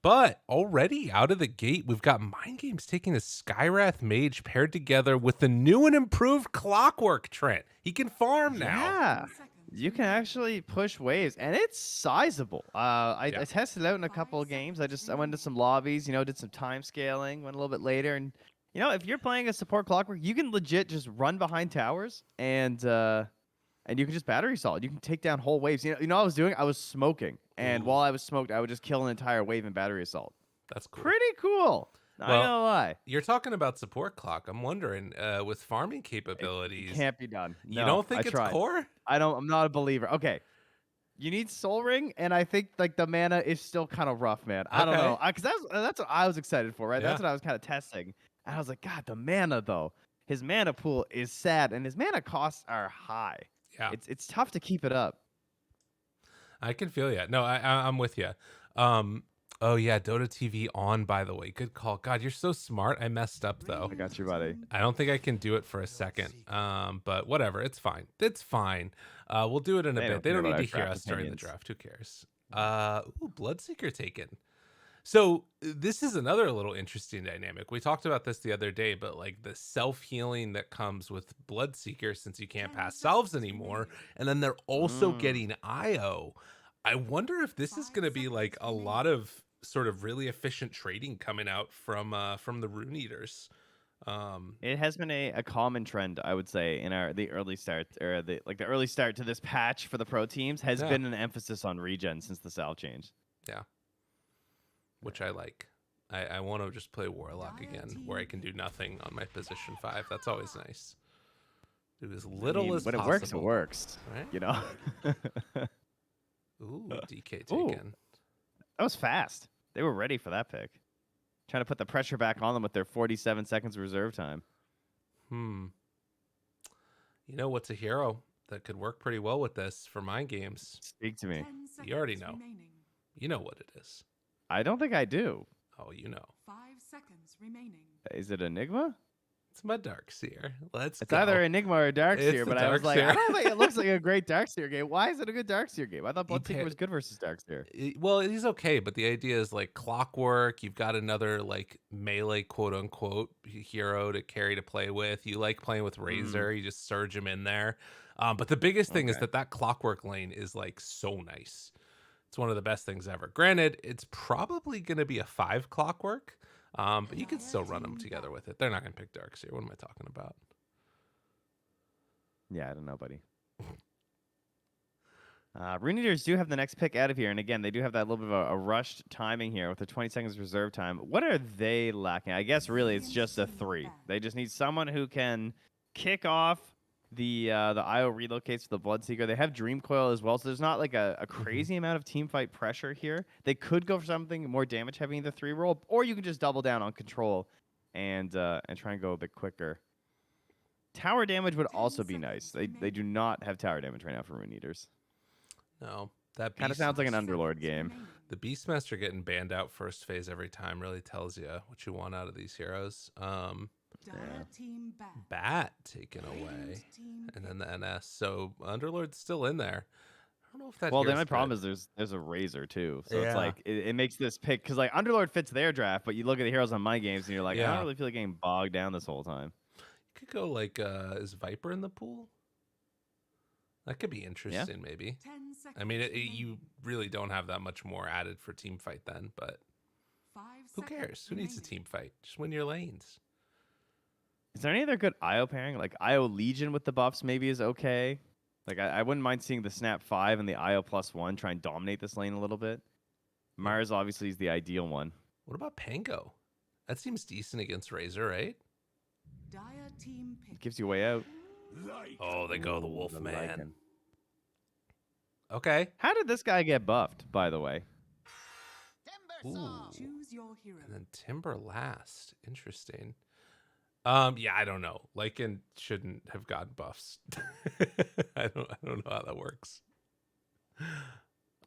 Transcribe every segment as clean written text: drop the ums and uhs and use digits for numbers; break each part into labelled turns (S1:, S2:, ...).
S1: But already out of the gate, we've got Mind Games taking a Skywrath Mage paired together with the new and improved Clockwork Trent. He can farm now.
S2: Yeah, you can actually push waves, and it's sizable. I tested it out in a couple of games. I went to some lobbies, did some time scaling, went a little bit later, and if you're playing a support Clockwork, you can legit just run behind towers and you can just battery solid. You can take down whole waves. You know what I was doing? I was smoking, and while I was smoked, I would just kill an entire wave in battery assault.
S1: That's cool.
S2: Pretty cool. Not gonna lie.
S1: You're talking about support clock. I'm wondering, with farming capabilities,
S2: It can't be done.
S1: You don't think it's
S2: tried.
S1: core?
S2: I'm not a believer. Okay. You need Soul Ring, and I think like the mana is still kind of rough, man. I don't know, because that's what I was excited for, right?
S1: Yeah.
S2: That's what I was kind of testing, and I was like, God, the mana though. His mana pool is sad, and his mana costs are high.
S1: Yeah,
S2: it's tough to keep it up.
S1: I can feel you. No, I'm with you. Oh yeah, Dota TV on, by the way. Good call. God, you're so smart. I messed up though.
S2: I got you, buddy.
S1: I don't think I can do it for a second. But whatever, it's fine. It's fine. We'll do it in a bit. They don't need to hear us during the draft. Who cares? Ooh, Bloodseeker taken. So this is another little interesting dynamic. We talked about this the other day, but like the self-healing that comes with Bloodseeker, since you can't pass salves anymore, and then they're also getting IO. I wonder if this is going to be like a lot of sort of really efficient trading coming out from the Rune Eaters.
S2: It has been a common trend, I would say, in the early start, or the early start to this patch for the pro teams has been an emphasis on regen since the salve change.
S1: Yeah. Which I like. I want to just play Warlock again, where I can do nothing on my position 5. That's always nice. Do as little as
S2: when
S1: possible.
S2: When it works,
S1: right? Ooh, DK taken.
S2: Ooh, that was fast. They were ready for that pick. Trying to put the pressure back on them with their 47 seconds reserve time.
S1: You know what's a hero that could work pretty well with this for Mind Games?
S2: Speak to me.
S1: You already know. You know what it is.
S2: I don't think I do.
S1: Oh, you know.
S3: 5 seconds remaining.
S2: Is it Enigma?
S1: It's my Darkseer. It's
S2: either Enigma or Darkseer, but I was like,
S1: Darkseer.
S2: I don't think it looks like a great Darkseer game. Why is it a good Darkseer game? I thought Bloodseeker was good versus Darkseer.
S1: Well, he's okay, but the idea is like Clockwork. You've got another like melee quote unquote hero to carry to play with. You like playing with Razor. You just surge him in there. But the biggest thing is that Clockwork lane is like so nice. It's one of the best things ever. Granted, it's probably going to be a 5 Clockwork. But you can still run them together with it. They're not going to pick Darkseer. What am I talking about?
S2: Yeah, I don't know, buddy. Rune Eaters do have the next pick out of here. And again, they do have that little bit of a rushed timing here with the 20 seconds reserve time. What are they lacking? I guess really it's just a 3. They just need someone who can kick off the IO relocates for the Bloodseeker. They have Dream Coil as well, so there's not like a crazy amount of team fight pressure here. They could go for something more damage heavy in the 3 roll, or you can just double down on control and try and go a bit quicker. Tower damage would also be nice. They do not have tower damage right now for Rune Eaters.
S1: No, that
S2: kind of sounds like an Underlord game.
S1: The Beastmaster getting banned out first phase every time really tells you what you want out of these heroes. Bat taken away, and then the NS. So Underlord's still in there. I don't know if that.
S2: Well, then my problem is there's a Razor too, so it's like it makes this pick because like Underlord fits their draft, but you look at the heroes on my games and you're like, I don't really feel like getting bogged down this whole time.
S1: You could go like, is Viper in the pool? That could be interesting, maybe. I mean, you really don't have that much more added for team fight then, but who cares? Who needs a team fight? Just win your lanes.
S2: Is there any other good IO pairing? Like IO Legion with the buffs maybe is okay. Like I wouldn't mind seeing the Snap 5 and the IO +1 try and dominate this lane a little bit. Mars obviously is the ideal one.
S1: What about Pango? That seems decent against Razor, right?
S2: It gives you a way out.
S1: Oh, they go the Wolfman. Okay.
S2: How did this guy get buffed, by the way?
S1: Ooh. Choose your hero. And then Timber last. Interesting. Yeah, I don't know. Lycan shouldn't have gotten buffs. I don't know how that works.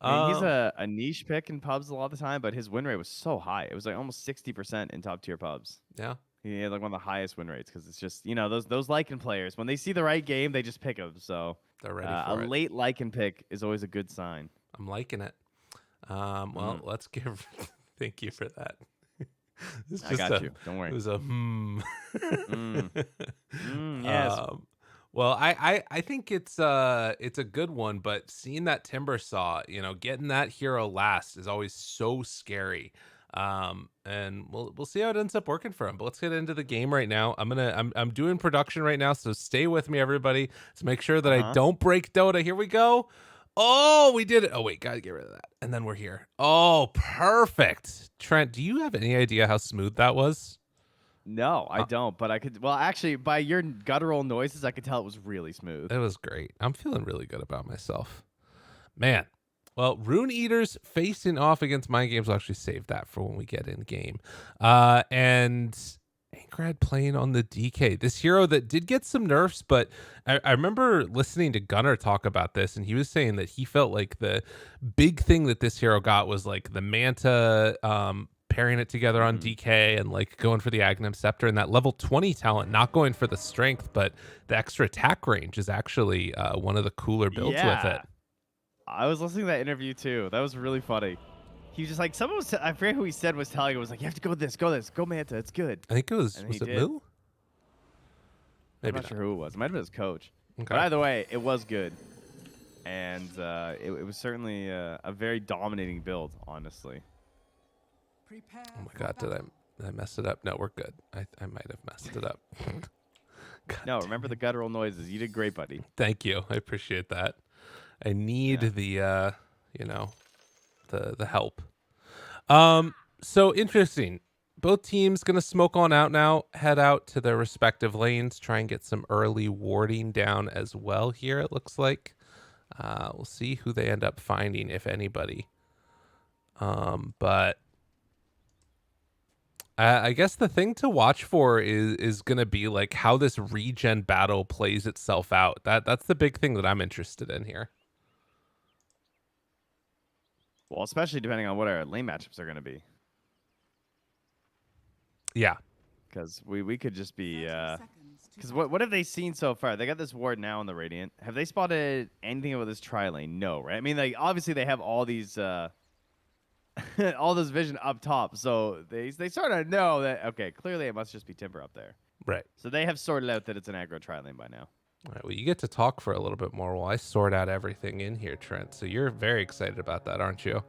S2: I mean, he's a niche pick in pubs a lot of the time, but his win rate was so high. It was like almost 60% in top tier pubs.
S1: Yeah.
S2: He had like one of the highest win rates because it's just, those Lycan players, when they see the right game, they just pick him. So
S1: they're ready for it.
S2: A late Lycan pick is always a good sign.
S1: I'm liking it. Well, let's give Thank you for that. It's
S2: I got you. Don't worry.
S1: It was a
S2: Yes.
S1: Well, I think it's a good one, but seeing that Timber Saw, getting that hero last is always so scary. And we'll see how it ends up working for him. But let's get into the game right now. I'm doing production right now, so stay with me, everybody, to make sure that I don't break Dota. Here we go. Oh, we did it. Oh, wait, gotta get rid of that. And then we're here. Oh, perfect. Trent, do you have any idea how smooth that was?
S2: No, I don't, but I could. Well, actually, by your guttural noises, I could tell it was really smooth.
S1: It was great. I'm feeling really good about myself. Man. Well, Rune Eaters facing off against Mind Games. Will actually save that for when we get in game. And Ankrad playing on the DK, this hero that did get some nerfs, but I remember listening to Gunnar talk about this, and he was saying that he felt like the big thing that this hero got was like the Manta pairing it together on DK and like going for the Aghanim Scepter, and that level 20 talent, not going for the strength, but the extra attack range is actually one of the cooler builds with it.
S2: I was listening to that interview too. That was really funny. He was just like, someone was, I forget who he said was telling him, was like, you have to go Manta, it's good.
S1: I think it was it Moo?
S2: Maybe I'm not sure who it was. It might have been his coach. Okay. But either way, it was good. And it was certainly a very dominating build, honestly.
S1: Oh my god, did I mess it up? No, we're good. I might have messed it up.
S2: No, remember the guttural noises. You did great, buddy.
S1: Thank you. I appreciate that. I need the the help. So interesting. Both teams gonna smoke on out now, head out to their respective lanes, try and get some early warding down as well here, it looks like. We'll see who they end up finding, if anybody. But I guess the thing to watch for is gonna be like how this regen battle plays itself out. That's the big thing that I'm interested in here.
S2: Well, especially depending on what our lane matchups are going to be.
S1: Yeah.
S2: Because we could just be... Because what have they seen so far? They got this ward now on the Radiant. Have they spotted anything about this tri-lane? No, right? I mean, like obviously they have all these... all this vision up top. So they sort of know that, okay, clearly it must just be Timber up there.
S1: Right.
S2: So they have sorted out that it's an aggro tri-lane by now.
S1: All right, well, you get to talk for a little bit more while I sort out everything in here, Trent. So you're very excited about that, aren't you?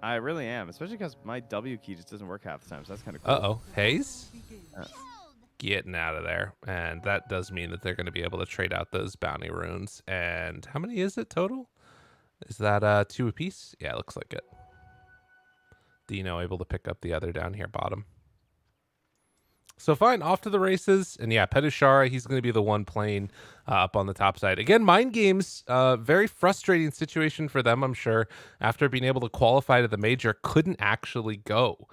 S2: I really am, especially because my W key just doesn't work half the time, so that's kind of cool.
S1: Uh-oh. Haze? Getting out of there. And that does mean that they're going to be able to trade out those bounty runes. And how many is it total? Is that 2 apiece? Yeah, it looks like it. Dino able to pick up the other down here bottom. So fine, off to the races. And yeah, Petushara, he's going to be the one playing up on the top side. Again, Mind Games, very frustrating situation for them, I'm sure. After being able to qualify to the major, couldn't actually go,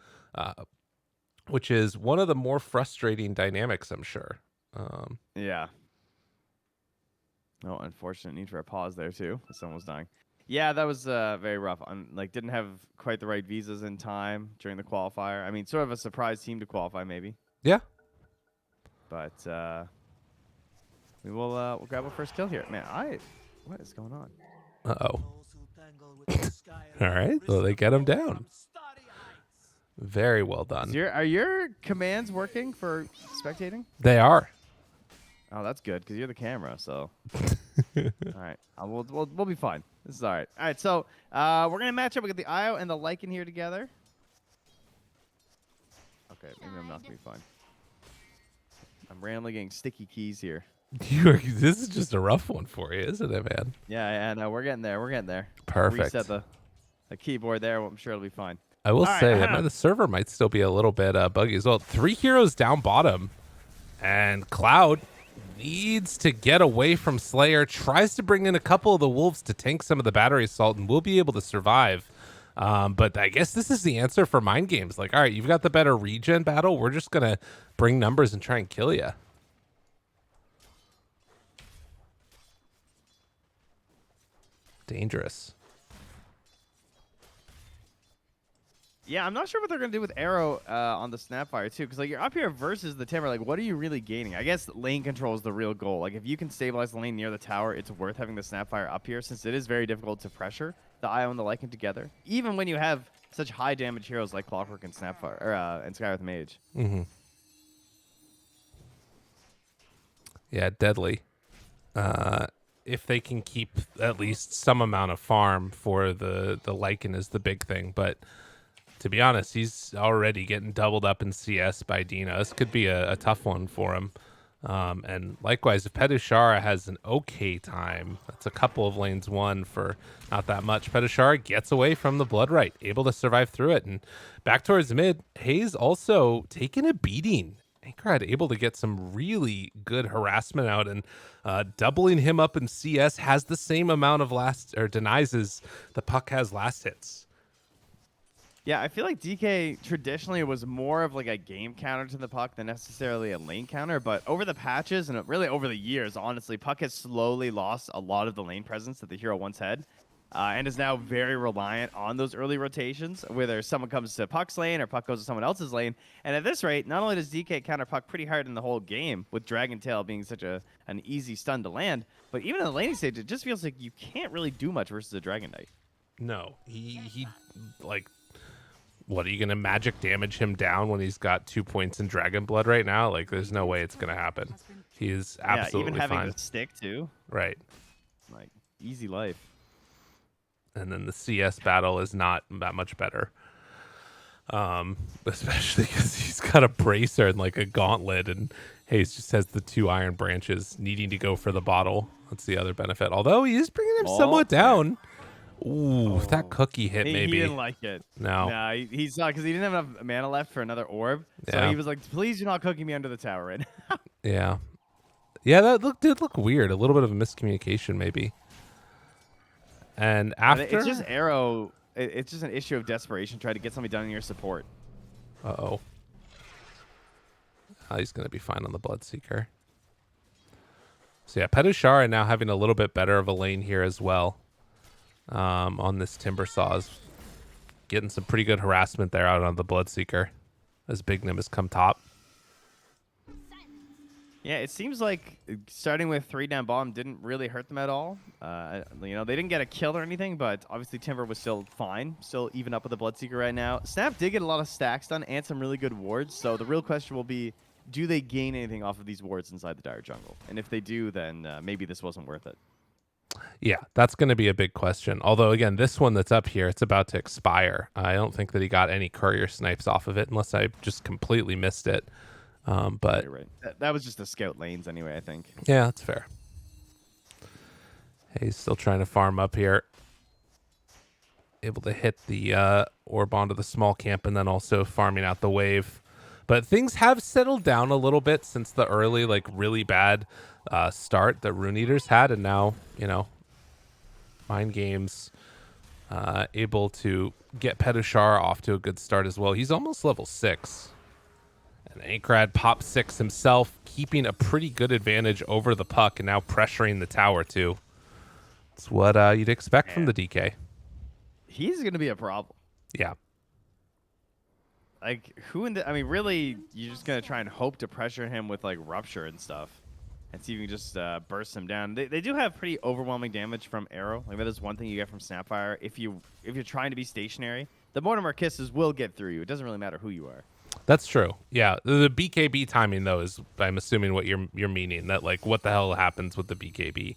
S1: which is one of the more frustrating dynamics, I'm sure.
S2: Yeah. Oh, unfortunate need for a pause there, too. Someone was dying. Yeah, that was very rough. Didn't have quite the right visas in time during the qualifier. I mean, sort of a surprise team to qualify, maybe.
S1: Yeah.
S2: But we'll grab a first kill here. Man, what is going on?
S1: Uh-oh. All right. Well, they get him down. Very well done.
S2: Are your commands working for spectating?
S1: They are.
S2: Oh, that's good because you're the camera. So, all right, we'll be fine. This is all right. All right, so we're gonna match up. We got the IO and the Lycan here together. Okay, maybe I'm not gonna be fine. I'm randomly getting sticky keys here.
S1: This is just a rough one for you, isn't it, man?
S2: Yeah, no, we're getting there. We're getting there.
S1: Perfect.
S2: Reset the keyboard there. I'm sure it'll be fine.
S1: I will say that the server might still be a little bit buggy as well. 3 heroes down bottom, and Cloud needs to get away from Slayer. Tries to bring in a couple of the wolves to tank some of the battery assault, and will be able to survive. But I guess this is the answer for Mind Games. Like, all right, you've got the better regen battle. We're just gonna bring numbers and try and kill you. Dangerous.
S2: Yeah, I'm not sure what they're gonna do with Arrow on the Snapfire too, because like you're up here versus the Timber. Like, what are you really gaining? I guess lane control is the real goal. Like, if you can stabilize the lane near the tower, it's worth having the Snapfire up here, since it is very difficult to pressure the IO and the Lycan together. Even when you have such high damage heroes like Clockwork and Snapfire, or and Skywrath Mage.
S1: Mm-hmm. Yeah, deadly. If they can keep at least some amount of farm for the Lycan is the big thing. But to be honest, he's already getting doubled up in CS by Dina. This could be a tough one for him. And likewise, if Petushara has an okay time, that's a couple of lanes won for not that much. Petushara gets away from the Bloodright, able to survive through it. And back towards mid, Hayes also taking a beating. Ankrad able to get some really good harassment out, and doubling him up in CS has the same amount of denies as the puck has last hits.
S2: Yeah, I feel like DK traditionally was more of like a game counter to the puck than necessarily a lane counter, but over the patches and really over the years, honestly, puck has slowly lost a lot of the lane presence that the hero once had. And is now very reliant on those early rotations, whether someone comes to puck's lane or puck goes to someone else's lane. And at this rate, not only does DK counter puck pretty hard in the whole game, with Dragon Tail being such an easy stun to land, but even in the laning stage, it just feels like you can't really do much versus a Dragon Knight.
S1: No, he like, what, are you going to magic damage him down when he's got 2 points in Dragon Blood right now? Like, there's no way it's going to happen. He is absolutely
S2: even having
S1: fine.
S2: the stick, too.
S1: Right.
S2: Like, easy life.
S1: And then the CS battle is not that much better. Especially because he's got a bracer and like a gauntlet, and Hayes just has the 2 iron branches needing to go for the bottle. That's the other benefit. Although he is bringing him somewhat down. Ooh, if that cookie hit, maybe.
S2: He didn't like it.
S1: No.
S2: Nah, he's not, because he didn't have enough mana left for another orb. So he was like, please do not cookie me under the tower right now.
S1: Yeah. Yeah, that did look weird. A little bit of a miscommunication, maybe. And after...
S2: It's just Arrow... It's just an issue of desperation, trying to get something done in your support.
S1: Uh-oh. Oh, he's going to be fine on the Bloodseeker. So yeah, Petushara now having a little bit better of a lane here as well. On this Timbersaws. Getting some pretty good harassment there out on the Bloodseeker as Big Nim has come top.
S2: Yeah, it seems like starting with 3 down bottom didn't really hurt them at all. You know, they didn't get a kill or anything, but obviously Timber was still fine. Still even up with the Bloodseeker right now. Snap did get a lot of stacks done and some really good wards. So the real question will be, do they gain anything off of these wards inside the Dire Jungle? And if they do, then maybe this wasn't worth it.
S1: Yeah, that's going to be a big question. Although, again, this one that's up here, it's about to expire. I don't think that he got any courier snipes off of it, unless I just completely missed it. But
S2: you're right. That was just the scout lanes anyway, I think.
S1: Yeah, that's fair. Hey, he's still trying to farm up here. Able to hit the orb onto the small camp and then also farming out the wave. But things have settled down a little bit since the early, like, really bad start that Rune Eaters had. And now, you know, Mind Games able to get Petushara off to a good start as well. He's almost level 6. And Ankrad pops 6 himself, keeping a pretty good advantage over the puck and now pressuring the tower too. It's what you'd expect from the DK.
S2: He's going to be a problem.
S1: Yeah.
S2: Like, who in the... I mean, really, you're just going to try and hope to pressure him with, like, Rupture and stuff. And see if you can just burst him down. They do have pretty overwhelming damage from Arrow. Like, that is one thing you get from Snapfire. If you're trying to be stationary, the Mortimer Kisses will get through you. It doesn't really matter who you are.
S1: That's true. Yeah, the BKB timing though is, I'm assuming, what you're meaning. That, like, what the hell happens with the BKB?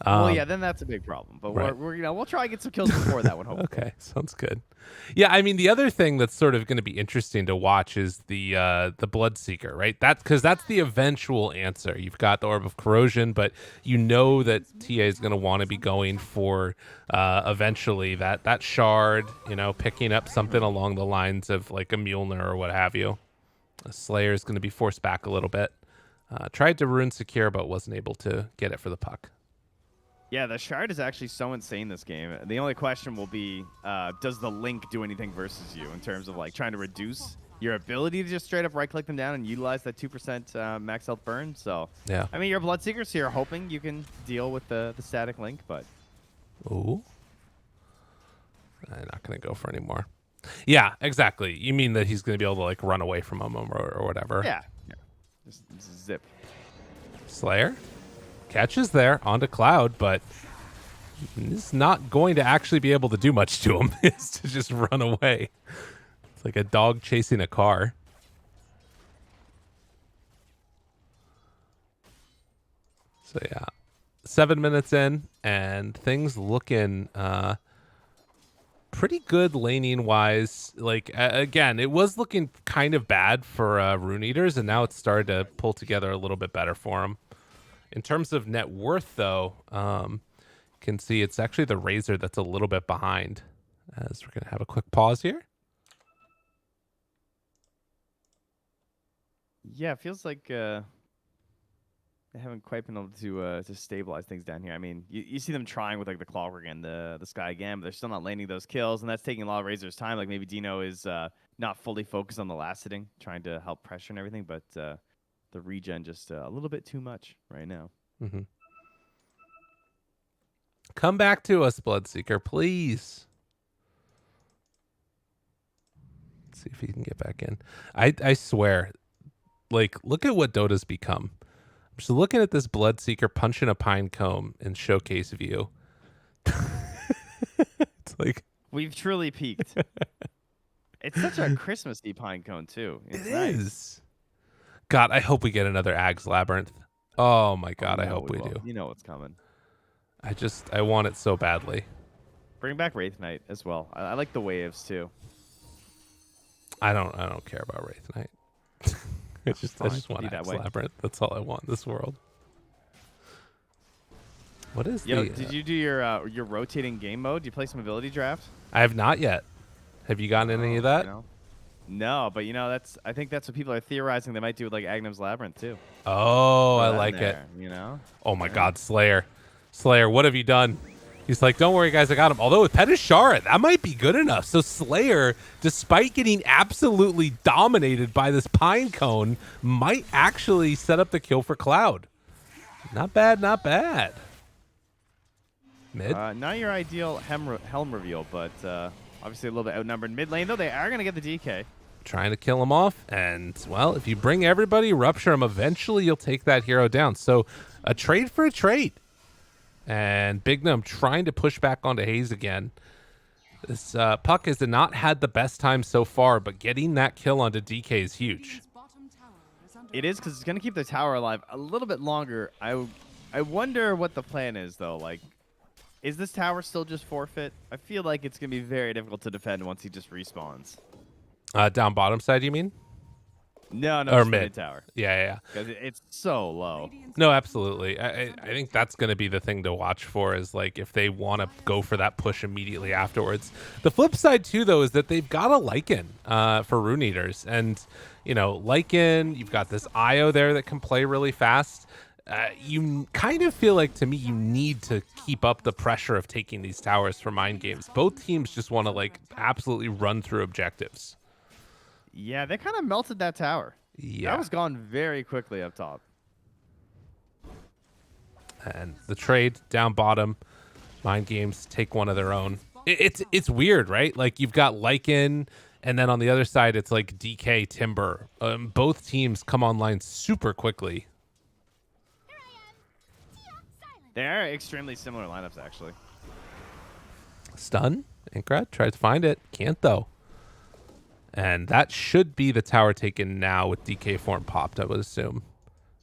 S2: Well, yeah, then that's a big problem. But
S1: right.
S2: we'll try and get some kills before that one. Hopefully.
S1: Okay, sounds good. Yeah, I mean, the other thing that's sort of going to be interesting to watch is the Bloodseeker, right? That's because that's the eventual answer. You've got the Orb of Corrosion, but you know that TA is going to want to be going for eventually that shard. You know, picking up something along the lines of like a Mjolnir or what have you. A Slayer is going to be forced back a little bit. Tried to rune secure, but wasn't able to get it for the puck.
S2: Yeah, the shard is actually so insane this game. The only question will be, does the link do anything versus you in terms of like trying to reduce your ability to just straight up right-click them down and utilize that 2% max health burn? So,
S1: yeah. I
S2: mean, you're Bloodseekers, so you're hoping you can deal with the static link, but...
S1: Ooh. I'm not going to go for any more. Yeah, exactly. You mean that he's going to be able to like run away from him or whatever?
S2: Yeah. Just zip.
S1: Slayer? Catches there onto Cloud, but It's not going to actually be able to do much to him. It's to just run away. It's like a dog chasing a car. So yeah, 7 minutes in, and things looking pretty good laning wise. Like again, it was looking kind of bad for Rune Eaters, and now it's started to pull together a little bit better for them. In terms of net worth, though, you can see it's actually the Razor that's a little bit behind. As we're gonna have a quick pause here.
S2: Yeah, it feels like they haven't quite been able to stabilize things down here. I mean, you see them trying with like the Clockwork and the Sky again, but they're still not landing those kills, and that's taking a lot of Razor's time. Like maybe Dino is not fully focused on the last hitting, trying to help pressure and everything, but the regen just a little bit too much right now.
S1: Mm-hmm. Come back to us, Bloodseeker, please. Let's see if he can get back in. I swear, like, look at what Dota's become. I'm just looking at this Bloodseeker punching a pine cone in showcase view. It's like
S2: we've truly peaked. It's such a Christmassy pine cone too. It's nice.
S1: Is. God, I hope we get another Ags Labyrinth. Oh my God, I hope we do.
S2: You know what's coming.
S1: I want it so badly.
S2: Bring back Wraith Knight as well. I like the waves too.
S1: I don't care about Wraith Knight. I just want Axe Labyrinth. That's all I want in this world. What is
S2: did you do your rotating game mode? Do you play some ability draft?
S1: I have not yet. Have you gotten any of that?
S2: No, but I think that's what people are theorizing they might do with like Agnum's Labyrinth too.
S1: Oh, I like it.
S2: You know?
S1: Oh my God, Slayer, what have you done? He's like, don't worry, guys, I got him. Although with Petishara, that might be good enough. So Slayer, despite getting absolutely dominated by this pine cone, might actually set up the kill for Cloud. Not bad, not bad. Mid?
S2: Not your ideal helm reveal, but obviously a little bit outnumbered. Mid lane, though, they are going to get the DK.
S1: Trying to kill him off. And, well, if you bring everybody, rupture him, eventually you'll take that hero down. So a trade for a trade. And Bignum trying to push back onto Hayes again. This Puck has not had the best time so far, but getting that kill onto DK is huge.
S2: It is, because it's going to keep the tower alive a little bit longer. I wonder what the plan is, though. Like, is this tower still just forfeit? I feel like it's going to be very difficult to defend once he just respawns.
S1: Down bottom side, you mean?
S2: No,
S1: or mid
S2: tower.
S1: Yeah.
S2: Because it's so low.
S1: No, absolutely. I think that's going to be the thing to watch for is like if they want to go for that push immediately afterwards. The flip side too, though, is that they've got a Lycan for Rune Eaters, and you know, Lycan, you've got this IO there that can play really fast. You kind of feel like, to me, you need to keep up the pressure of taking these towers for mind games. Both teams just want to like absolutely run through objectives.
S2: Yeah, they kind of melted that tower.
S1: Yeah.
S2: That was gone very quickly up top.
S1: And the trade down bottom, mind games take one of their own. It's weird, right? Like you've got Lycan, and then on the other side, it's like DK Timber. Both teams come online super quickly.
S2: They are extremely similar lineups, actually.
S1: Stun. Inkrad tries to find it. Can't, though. And that should be the tower taken now with DK form popped, I would assume.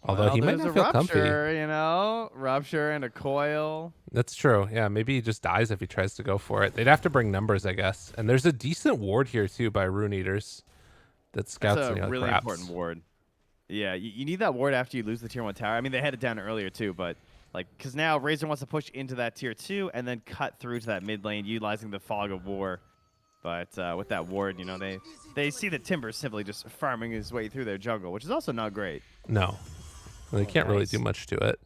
S1: Although he might not feel comfy.
S2: You know? Rupture and a coil.
S1: That's true. Yeah, maybe he just dies if he tries to go for it. They'd have to bring numbers, I guess. And there's a decent ward here, too, by Rune Eaters. That scouts.
S2: That's a really important ward. Yeah, you need that ward after you lose the tier 1 tower. I mean, they had it down earlier, too, but like, because now Razor wants to push into that tier 2 and then cut through to that mid lane, utilizing the fog of war. But with that ward, you know, they see the Timber simply just farming his way through their jungle, which is also not great.
S1: No. They can't really do much to it.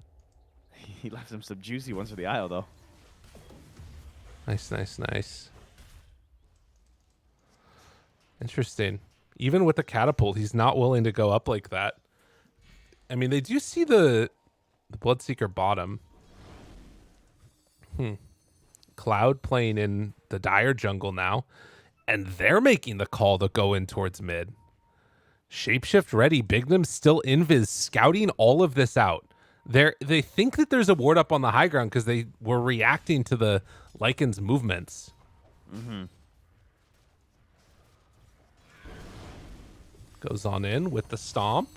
S2: He left him some juicy ones for the IO, though.
S1: Nice. Interesting. Even with the catapult, he's not willing to go up like that. I mean, they do see the Bloodseeker bottom. Cloud playing in the Dire jungle now, and they're making the call to go in towards mid. Shapeshift ready. Bignum still invis, scouting all of this out. They think that there's a ward up on the high ground because they were reacting to the Lycan's movements.
S2: Mm-hmm.
S1: Goes on in with the stomp.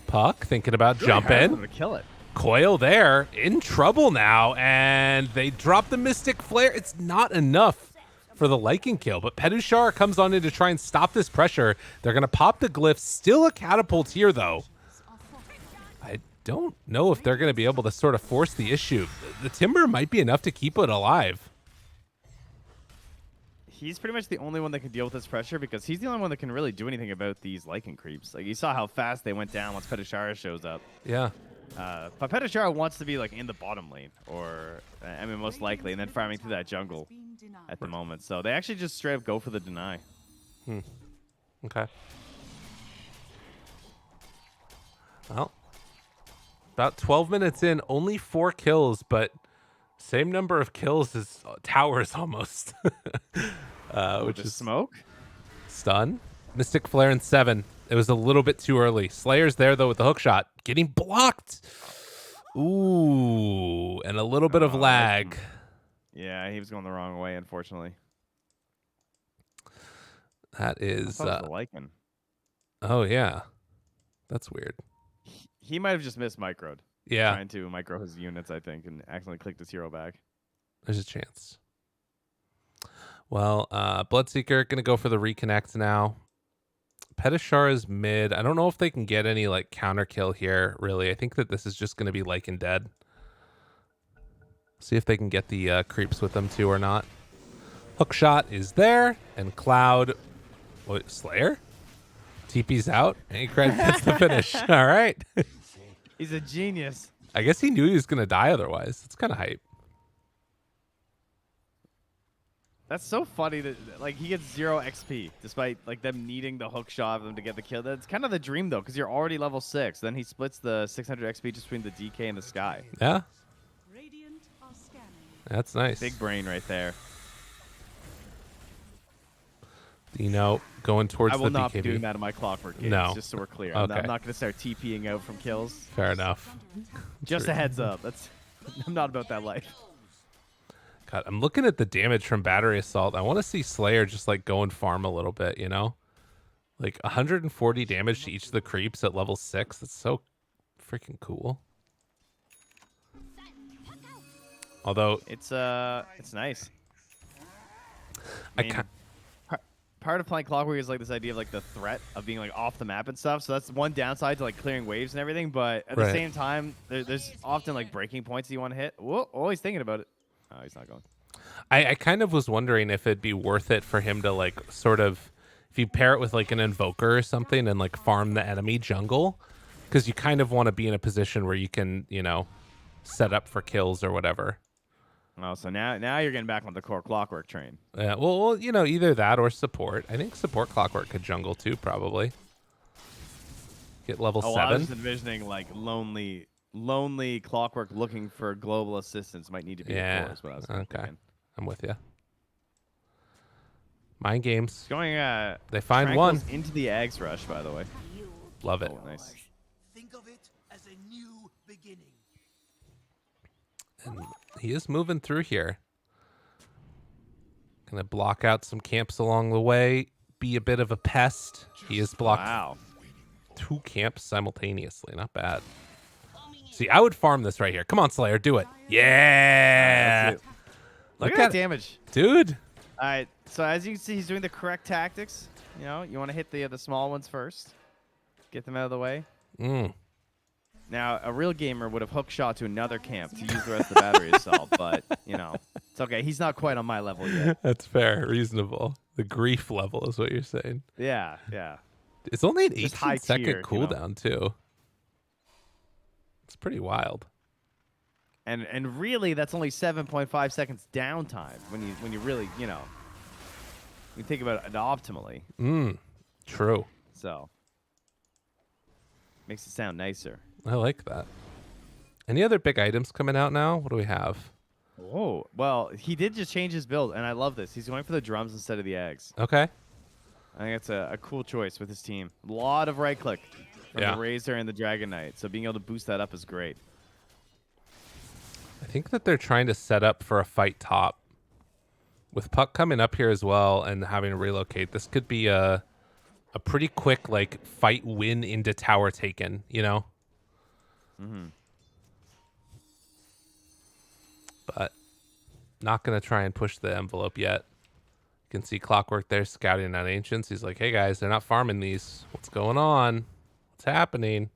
S1: Puck thinking about jumping.
S2: I'm gonna kill it.
S1: Coil there, in trouble now, and they drop the Mystic Flare. It's not enough for the Lycan kill, but Pedushar comes on in to try and stop this pressure. They're going to pop the glyph. Still a catapult here, though. I don't know if they're going to be able to sort of force the issue. The Timber might be enough to keep it alive.
S2: He's pretty much the only one that can deal with this pressure because he's the only one that can really do anything about these Lycan creeps. Like, you saw how fast they went down once Pedushar shows up.
S1: Yeah.
S2: But Pedushar wants to be like in the bottom lane, or I mean, most likely, and then farming through that jungle at the moment. So they actually just straight up go for the deny.
S1: Okay. Well, about 12 minutes in, only 4 kills, but same number of kills as towers almost. Which is
S2: smoke.
S1: Stun. Mystic Flare in 7. It was a little bit too early. Slayer's there, though, with the hook shot. Getting blocked. Ooh, and a little bit of lag.
S2: Yeah, he was going the wrong way, unfortunately.
S1: That is...
S2: Lycan.
S1: Oh, yeah. That's weird.
S2: He might have just missed microed.
S1: Yeah.
S2: Trying to micro his units, I think, and accidentally clicked his hero back.
S1: There's a chance. Well, Bloodseeker going to go for the reconnect now. Pedushar is mid. I don't know if they can get any like counter kill here, really. I think that this is just going to be Lycan dead. See if they can get the creeps with them too or not. Hookshot is there, and Cloud... What, Slayer? TP's out, and Cred gets the finish. All right.
S2: He's a genius.
S1: I guess he knew he was going to die otherwise. It's kind of hype.
S2: That's so funny that like he gets 0 XP despite like them needing the hook shot of them to get the kill. That's kind of the dream though, because you're already level 6. Then he splits the 600 XP just between the DK and the Sky.
S1: Yeah.
S3: Radiant are scanning.
S1: That's nice.
S2: Big brain right there.
S1: Dino going towards the BKB.
S2: I will not be doing that in my Clockwork games,
S1: No.
S2: just so we're clear.
S1: Okay.
S2: I'm not going to start TPing out from kills.
S1: Fair enough.
S2: Just a heads up. I'm not about that life.
S1: God, I'm looking at the damage from Battery Assault. I want to see Slayer just like go and farm a little bit, you know? Like 140 damage to each of the creeps at level 6. That's so freaking cool. Although
S2: it's nice.
S1: I mean,
S2: part of playing Clockwork is like this idea of like the threat of being like off the map and stuff. So that's one downside to like clearing waves and everything. But at the same time, there's often like breaking points that you want to hit. Whoa, always thinking about it. Oh, he's not going.
S1: I kind of was wondering if it'd be worth it for him to like sort of, if you pair it with like an invoker or something and like farm the enemy jungle, because you kind of want to be in a position where you can, you know, set up for kills or whatever.
S2: Oh, so now you're getting back on the core Clockwork train.
S1: Yeah, well, you know, either that or support. I think support Clockwork could jungle too, probably. Get level 7.
S2: I was envisioning like lonely Clockwork looking for global assistance might need to be a core. Is what I was thinking.
S1: I'm with you. Mind games.
S2: Going.
S1: They find one
S2: into the Ags rush, by the way.
S1: Love it.
S2: Oh, nice.
S4: Think of it as a new beginning.
S1: And he is moving through here. Gonna block out some camps along the way. Be a bit of a pest. He is blocked 2 camps simultaneously. Not bad. See, I would farm this right here. Come on, Slayer, do it. Yeah.
S2: Look at that damage,
S1: dude.
S2: All right. So as you can see, he's doing the correct tactics. You know, you want to hit the small ones first. Get them out of the way. Now, a real gamer would have hook shot to another camp to use the rest of the battery assault, but, you know, it's okay. He's not quite on my level yet.
S1: That's fair. Reasonable. The grief level is what you're saying.
S2: Yeah.
S1: It's only an 18-second
S2: tier,
S1: cooldown, too. It's pretty wild.
S2: And really, that's only 7.5 seconds downtime when you really, you know, you think about it optimally.
S1: True.
S2: So, makes it sound nicer.
S1: I like that. Any other big items coming out now? What do we have?
S2: Oh, well, he did just change his build, and I love this. He's going for the drums instead of the eggs.
S1: Okay.
S2: I think it's a cool choice with his team. A lot of right click from the Razor and the Dragon Knight, so being able to boost that up is great.
S1: think that they're trying to set up for a fight top. With Puck coming up here as well and having to relocate, this could be a pretty quick like fight win into tower taken, you know? But not going to try and push the envelope yet. You can see Clockwork there scouting on Ancients. He's like, hey guys, they're not farming these. What's going on? What's happening?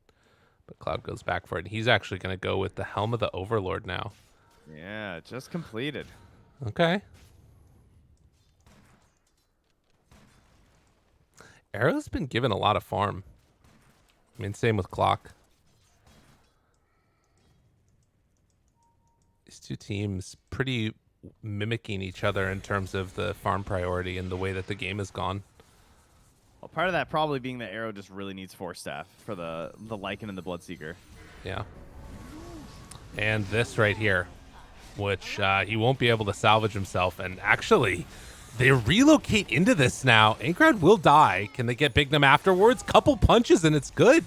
S1: But Cloud goes back for it. He's actually going to go with the Helm of the Overlord now.
S2: Yeah, just completed.
S1: Okay. Arrow's been given a lot of farm. I mean, same with Clock. These two teams pretty mimicking each other in terms of the farm priority and the way that the game has gone.
S2: Well, part of that probably being that Arrow just really needs Force Staff for the Lycan and the Bloodseeker.
S1: Yeah. And this right here, which he won't be able to salvage himself. And actually, they relocate into this now. Ankrad will die. Can they get Bignum afterwards? Couple punches and it's good.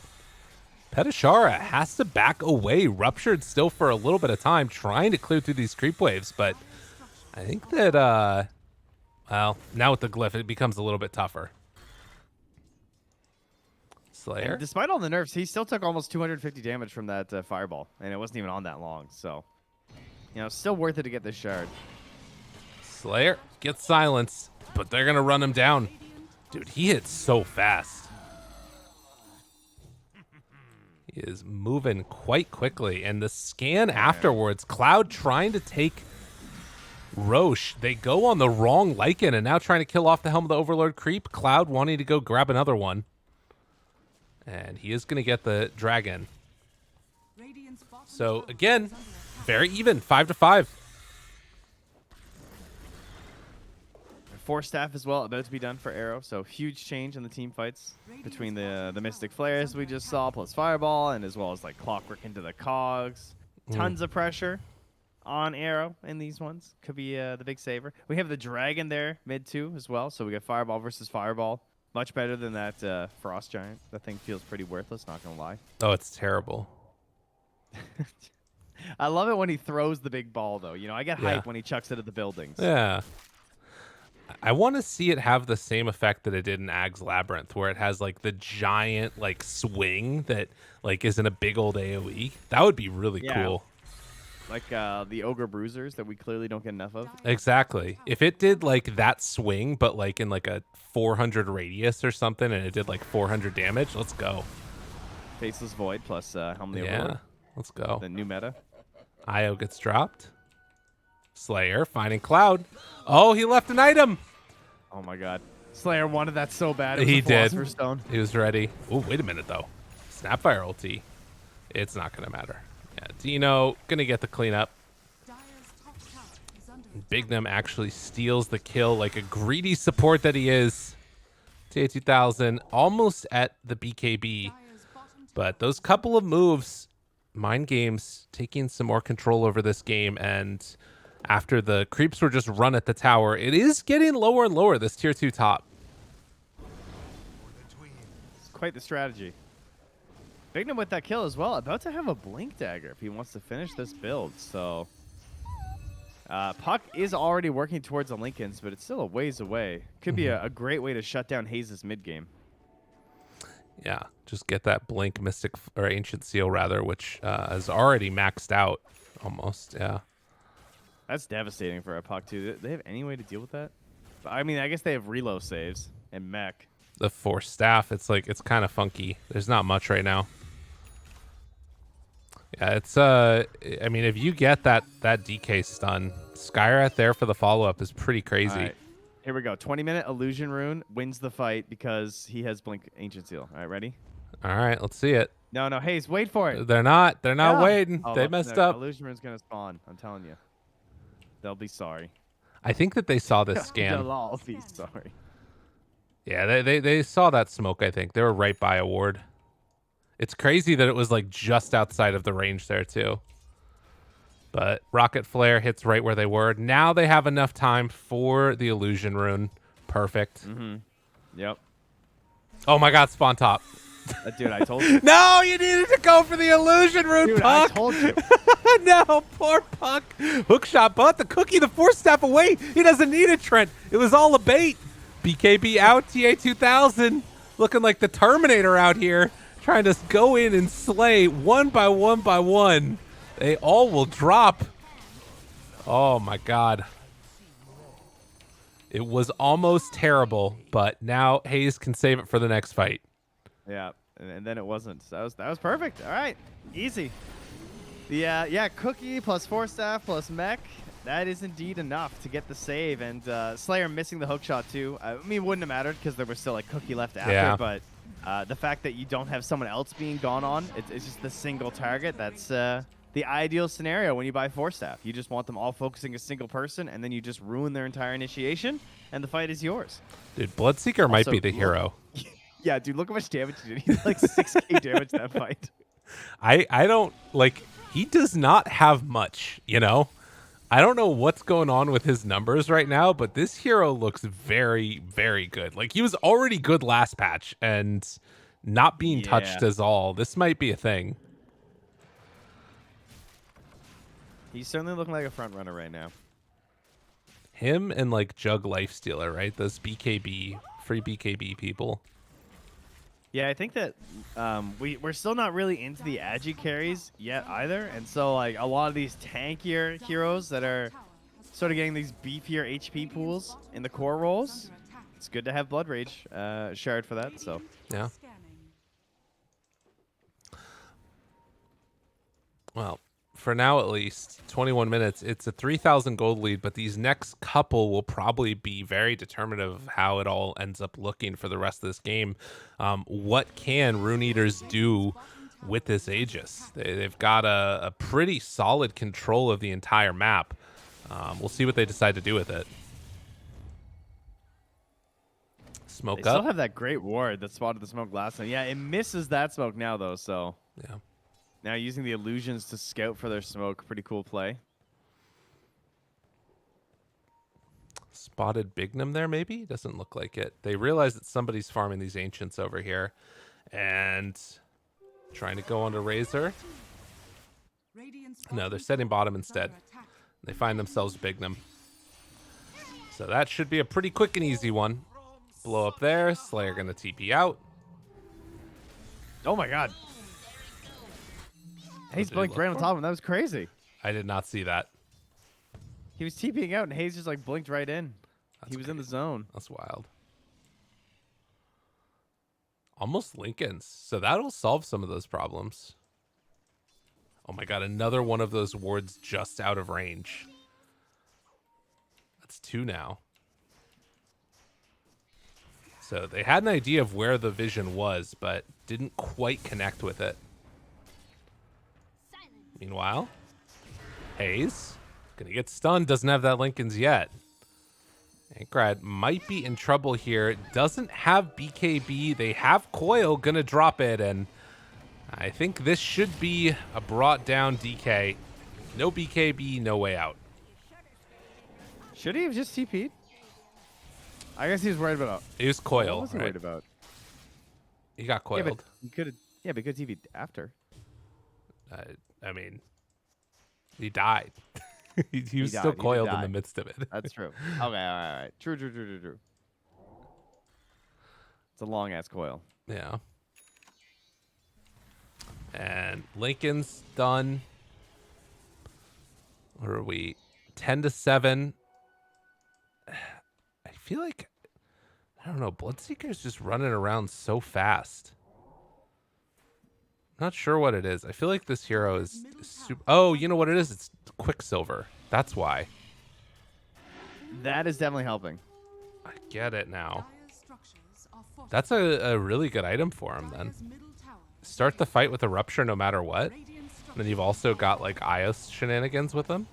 S1: Petashara has to back away. Ruptured still for a little bit of time, trying to clear through these creep waves. But I think that, well, now with the glyph, it becomes a little bit tougher. Slayer.
S2: And despite all the nerfs, he still took almost 250 damage from that fireball. And it wasn't even on that long. So, you know, still worth it to get this shard.
S1: Slayer gets silence, but they're going to run him down. Dude, he hits so fast. He is moving quite quickly. And the scan afterwards, Cloud trying to take Roche. They go on the wrong Lycan and now trying to kill off the Helm of the Overlord creep. Cloud wanting to go grab another one. And he is going to get the dragon. So, again, very even, 5-5.
S2: Force Staff as well, about to be done for Arrow. So huge change in the team fights between the Mystic Flares we just saw, plus Fireball, and as well as like Clockwork into the Cogs. Tons of pressure on Arrow in these ones. Could be the big saver. We have the Dragon there, mid too, as well. So we got Fireball versus Fireball. Much better than that Frost Giant. That thing feels pretty worthless, not gonna lie.
S1: Oh, it's terrible.
S2: I love it when he throws the big ball, though. You know, I get hype when he chucks it at the buildings.
S1: Yeah. I want to see it have the same effect that it did in Ag's Labyrinth, where it has like the giant like swing that like is in a big old AoE. That would be really cool.
S2: Like the Ogre Bruisers that we clearly don't get enough of.
S1: Exactly. If it did like that swing, but like in like a 400 radius or something, and it did like 400 damage, let's go.
S2: Faceless Void plus Helm of the Overlord.
S1: Let's go.
S2: The new meta.
S1: Io gets dropped. Slayer finding Cloud. Oh, he left an item.
S2: Oh my god. Slayer wanted that so bad.
S1: He did.
S2: Stone.
S1: He was ready. Oh, wait a minute though. Snapfire ulti. It's not going to matter. Yeah, Dino going to get the cleanup. Bignum actually steals the kill like a greedy support that he is. TA2000 almost at the BKB. But those couple of moves, Mind Games taking some more control over this game, and after the creeps were just run at the tower, it is getting lower and lower, this tier 2 top.
S2: It's quite the strategy. Bignum with that kill as well. About to have a Blink Dagger if he wants to finish this build. So Puck is already working towards the Lincolns, but it's still a ways away. Could be a great way to shut down Hayes' mid game.
S1: Yeah, just get that Blink Mystic or Ancient Seal rather, which is already maxed out almost. Yeah.
S2: That's devastating for a Puck too. Do they have any way to deal with that? I mean, I guess they have reload saves and mech.
S1: The Force Staff, it's like it's kind of funky. There's not much right now. Yeah, it's I mean, if you get that DK stun, Skyrath there for the follow-up is pretty crazy.
S2: All right. Here we go. 20-minute Illusion Rune wins the fight because he has Blink Ancient Seal. All right, ready?
S1: All right, let's see it.
S2: No, Hayes, wait for it.
S1: They're not waiting.
S2: Oh,
S1: they messed up.
S2: Illusion Rune's gonna spawn. I'm telling you. They'll be sorry.
S1: I think that they saw this scan.
S2: They'll all be sorry.
S1: Yeah, they saw that smoke, I think. They were right by a ward. It's crazy that it was like just outside of the range there too. But Rocket Flare hits right where they were. Now they have enough time for the Illusion Rune. Perfect.
S2: Yep.
S1: Oh my god, spawn top.
S2: Dude, I told you.
S1: No, you needed to go for the illusion, Rune.
S2: Dude,
S1: Puck.
S2: I told you.
S1: No, poor Puck. Hookshot, but the cookie, the force staff away. He doesn't need it, Trent. It was all a bait. BKB out, TA2000. Looking like the Terminator out here. Trying to go in and slay one by one by one. They all will drop. Oh, my God. It was almost terrible, but now Hayes can save it for the next fight.
S2: Yeah, and then it wasn't. So that was perfect. All right, easy. Yeah, cookie plus force staff plus mech. That is indeed enough to get the save. And Slayer missing the hookshot too. I mean, it wouldn't have mattered because there was still like cookie left after.
S1: Yeah.
S2: But the fact that you don't have someone else being gone on, it's just the single target. That's the ideal scenario when you buy force staff. You just want them all focusing a single person, and then you just ruin their entire initiation, and the fight is yours.
S1: Dude, Bloodseeker might be the hero.
S2: Yeah, dude, look how much damage he did. He did like 6k damage that fight.
S1: I don't, like, he does not have much, you know? I don't know what's going on with his numbers right now, but this hero looks very, very good. Like, he was already good last patch, and not being touched as all. This might be a thing.
S2: He's certainly looking like a front runner right now.
S1: Him and, like, Jug Lifestealer, right? Those BKB, free BKB people.
S2: Yeah, I think that we're still not really into the agi carries yet either. And so, like, a lot of these tankier heroes that are sort of getting these beefier HP pools in the core roles, it's good to have Blood Rage shard for that, so.
S1: Yeah. Well, for now at least, 21 minutes, it's a 3,000 gold lead, but these next couple will probably be very determinative of how it all ends up looking for the rest of this game. What can Rune Eaters do with this Aegis? They've got a pretty solid control of the entire map. We'll see what they decide to do with it. Smoke
S2: They
S1: up.
S2: still have that great ward that spotted the smoke last time. Yeah, it misses that smoke now, though, so.
S1: Yeah.
S2: Now using the illusions to scout for their smoke. Pretty cool play.
S1: Spotted Bignum there, maybe? Doesn't look like it. They realize that somebody's farming these Ancients over here. And trying to go onto Razor. No, they're setting bottom instead. They find themselves Bignum. So that should be a pretty quick and easy one. Blow up there. Slayer gonna TP out.
S2: Oh my god. Hayes blinked right on top of him. That was crazy.
S1: I did not see that.
S2: He was TPing out, and Hayes just like blinked right in. He was in the zone.
S1: That's wild. Almost Lincolns. So that'll solve some of those problems. Oh my god, another one of those wards just out of range. That's 2 now. So they had an idea of where the vision was, but didn't quite connect with it. Meanwhile, Hayes gonna get stunned, doesn't have that Lincoln's yet. Ankrad might be in trouble here. Doesn't have BKB. They have Coil, gonna drop it, and I think this should be a brought down DK. No BKB, no way out.
S2: Should he have just TP'd? I guess he was worried about.
S1: He was Coil.
S2: What was he worried about?
S1: He got coiled.
S2: Yeah, but he could have. Yeah, but he could TP'd after.
S1: I mean, he died. he was
S2: died.
S1: still
S2: He did
S1: coiled in
S2: die.
S1: the midst of it.
S2: That's true. Okay, all right. True. It's a long ass coil.
S1: Yeah. And Lincoln's done. What are we? 10-7. I feel like, I don't know, Bloodseeker's just running around so fast. Not sure what it is. I feel like this hero is super. Oh, you know what it is? It's Quicksilver. That's why.
S2: That is definitely helping.
S1: I get it now. That's a really good item for him then. Start the fight with a rupture no matter what. And then you've also got like Ios shenanigans with him.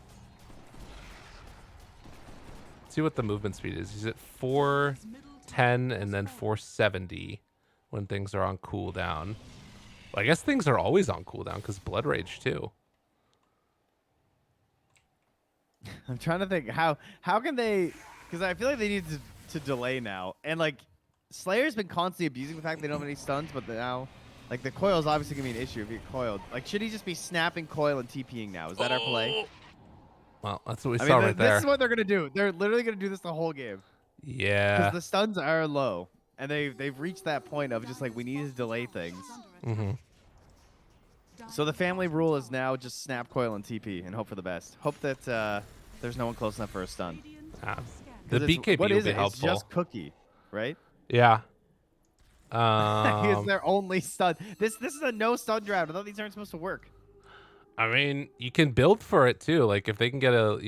S1: Let's see what the movement speed is. He's at 410 and then 470 when things are on cooldown. Well, I guess things are always on cooldown because Blood Rage too.
S2: I'm trying to think how can they, because I feel like they need to delay now, and like Slayer's been constantly abusing the fact they don't have any stuns, but now Like, the coil is obviously going to be an issue if you get coiled. Like, should he just be snapping coil and TPing now? Is that our play?
S1: Well, that's what we
S2: I
S1: saw
S2: mean,
S1: right there.
S2: this is what they're going to do. They're literally going to do this the whole game.
S1: Yeah.
S2: Because the stuns are low. And they've reached that point of just, like, we need to delay things.
S1: Mm-hmm.
S2: So the family rule is now just snap coil and TP and hope for the best. Hope that there's no one close enough for a stun.
S1: The BKB
S2: what
S1: will
S2: is
S1: be
S2: it?
S1: helpful.
S2: It's just Cookie, right?
S1: Yeah.
S2: Is their only stun. This is a no stun draft. I thought these aren't supposed to work.
S1: I mean, you can build for it too. Like if they can get a,